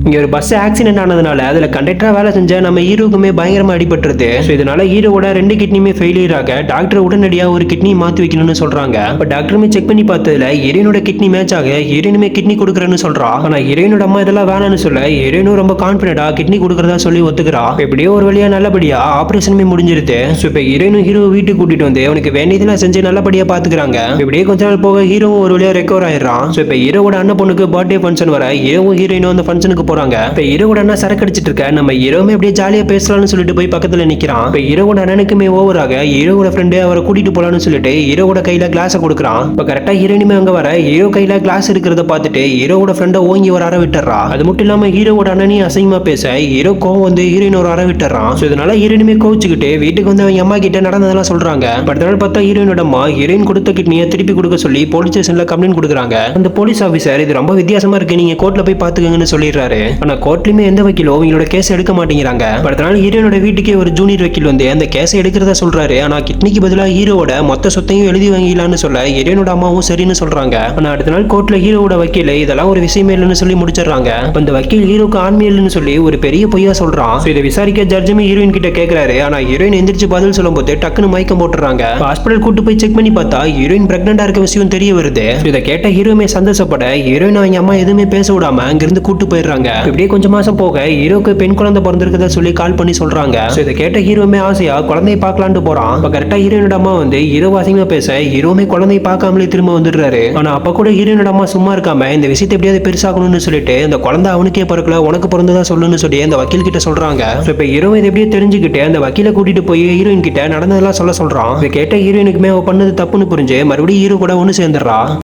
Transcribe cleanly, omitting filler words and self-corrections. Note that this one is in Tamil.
இங்க ஒரு பஸ் ஆக்சிடென்ட் ஆனதுனால அதுல கண்டக்டரா வேலை செஞ்ச நம்ம ஹீரோக்குமே பயங்கரமா அடிபட்டுருது. இதனால ஹீரோவோட 2 கிட்னியுமே ஃபெயிலியர் ஆக டாக்டர் உடனடியா ஒரு கிட்னி மாத்தி வைக்கணும்னு சொல்றாங்க. அப்ப டாக்டருமே செக் பண்ணி பார்த்ததுல ஹீரோனோட கிட்னி மேட்ச் ஆக ஹீரோனுமே கிட்னி கொடுக்குறேன்னு சொல்றா. ஆனா ஹீரோனோட அம்மா இதெல்லாம் வேணாம்னு சொல்ல ஹீரோனும் ரொம்ப கான்பிடண்டா கிட்னி கொடுக்கறதா சொல்லி ஒத்துக்கிறா. எப்படியோ ஒரு வழியா நல்லபடியா ஆபரேஷனுமே முடிஞ்சிருது. இப்ப ஹீரோனும் ஹீரோ வீட்டுக்கு கூட்டிட்டு வந்து அவனுக்கு வேண்டியதெல்லாம் செஞ்சு நல்லபடியா பாத்துக்கிறாங்க. இப்படியே கொஞ்ச நாள் போக ஹீரோவும் ஒரு வழியா ரெக்கவர் ஆயிடுறான். இப்ப ஹீரோவோட அண்ணன் பொண்ணுக்கு பர்த்டே ஃபங்க்ஷன் வர ஹீரோவும் ஹீரோயினும் அந்த ஃபங்க்ஷனுக்கு போறாங்க. இப்ப ஹீரோவோட அண்ணன் சரக்கு அடிச்சிட்டு இருக்க நம்ம ஹீரோவுமே அப்படியே ஜாலியா பேசலாம்னு சொல்லிட்டு போய் பக்கத்துல நிக்கிறான். இப்ப ஹீரோவோட அண்ணனுக்குமே ஓவராக ஹீரோவோட ஃப்ரெண்டு அவரை கூட்டிட்டு போலான்னு சொல்லிட்டு ஹீரோவோட கையில கிளாஸ் கொடுக்குறான். இப்ப கரெக்டா ஹீரோயினுமே அங்க வர ஹீரோ கையில கிளாஸ் இருக்கிறத பார்த்துட்டு ஹீரோவோட ஃப்ரெண்ட ஓங்கி ஒரு அற விட்டுறா. அது மட்டும் இல்லாம ஹீரோவோட அண்ணனையும் அசிங்கமா பேச ஹீரோ கோவம் வந்து ஹீரோயின் ஒரு அற விட்டுறான். இதனால ஹீரோயினுமே கோவிச்சுக்கிட்டு வீட்டுக்கு வந்து அவங்க அம்மா கிட்ட நடந்ததெல்லாம் சொல்றாங்க. அடுத்த நாள் பார்த்தா ஹீரோயினோட அம்மா ஹீரோயின் கொடுத்த கிட்னியை திருப்பி கொடுக்க சொல்லி போலீஸ் ஸ்டேஷன்ல கம்ப்ளைண்ட் கொடுக்குறாங்க. அந்த போலீஸ் ஆபீசர் இது ரொம்ப வித்தியாசமா இருக்கு, நீங்க கோர்ட்ல போய் பாத்துக்கங்கன்னு சொல்லிடுறாரு. ஆனா கோர்ட்லயுமே எந்த வக்கீலோ அவங்களோட கேஸ் எடுக்க மாட்டேங்கிறாங்க. அடுத்த நாள் ஹீரோனோட வீட்டுக்கே ஒரு ஜூனியர் வக்கீல் வந்து அந்த கேஸை எடுக்கிறதா சொல்றாரு. ஆனா கிட்னிக்கு பதிலா ஹீரோவோட மொத்த சொத்தையும் எழுதி வாங்கிடலாம்னு சொல்ல ஹீரோனோட அம்மாவும் சரின்னு சொல்றாங்க. ஆனா அடுத்த நாள் கோர்ட்ல ஹீரோவோட வக்கீல் இதெல்லாம் ஒரு விஷயமே இல்லைன்னு சொல்லி முடிச்சிடறாங்க. அந்த வக்கீல் ஹீரோக்கு ஆண்மையில்னு சொல்லி ஒரு பெரிய பொய்யா சொல்றான். இதை விசாரிக்க ஜட்ஜுமே ஹீரோயின் கிட்ட கேட்கிறாரு. ஆனா ஹீரோயின் எந்திரிச்சு பதில் சொல்லும் போது டக்குன்னு மயக்கம் போட்டுறாங்க. ஹாஸ்பிட்டல் கூட்டு போய் செக் பண்ணி பார்த்தா ஹீரோயின் பிரெக்னண்டா இருக்க விஷயம் தெரிய வருது. இதை கேட்ட ஹீரோமே சந்தோஷப்பட ஹீரோயின் அவங்க அம்மா எதுவுமே பேச விடாம அங்கிருந்து கூட்டு போயிடுறாங்க. இப்படியே கொஞ்சம் மாசம் போக ஹீரோக்கு பெண் குழந்தை பிறந்திருக்கதா சொல்லி கால் பண்ணி சொல்றாங்க. இதை கேட்ட ஹீரோமே ஆசையா குழந்தையை பார்க்கலான்னு போறான். அப்ப கரெக்டா ஹீரோனோட அம்மா வந்து ஹீரோ அசிங்கமா பேச ஹீரோமே குழந்தையை பார்க்காமலே திரும்ப வந்துடுறாரு. ஆனா அப்ப கூட ஹீரோனோட அம்மா சும்மா இருக்காம இந்த விஷயத்தை எப்படியாவது பெருசாகணும்னு சொல்லிட்டு அந்த குழந்தை அவனுக்கே பிறக்கல உனக்கு பிறந்ததா சொல்லுன்னு சொல்லி அந்த வக்கீல் கிட்ட சொல்றாங்க. இப்ப ஹீரோ இதை எப்படியே தெரிஞ்சுக்கிட்டு அந்த வக்கீலை கூட்டிட்டு போய் ஹீரோயின் கிட்ட நடந்ததெல்லாம் சொல்றான். இதை கேட்ட ஹீரோயினுக்குமே அவ பண்ணது தப்புன்னு புரிஞ்சு மறுபடியும் ஹீரோ கூட ஒண்ணு சேர்ந்துடுறா.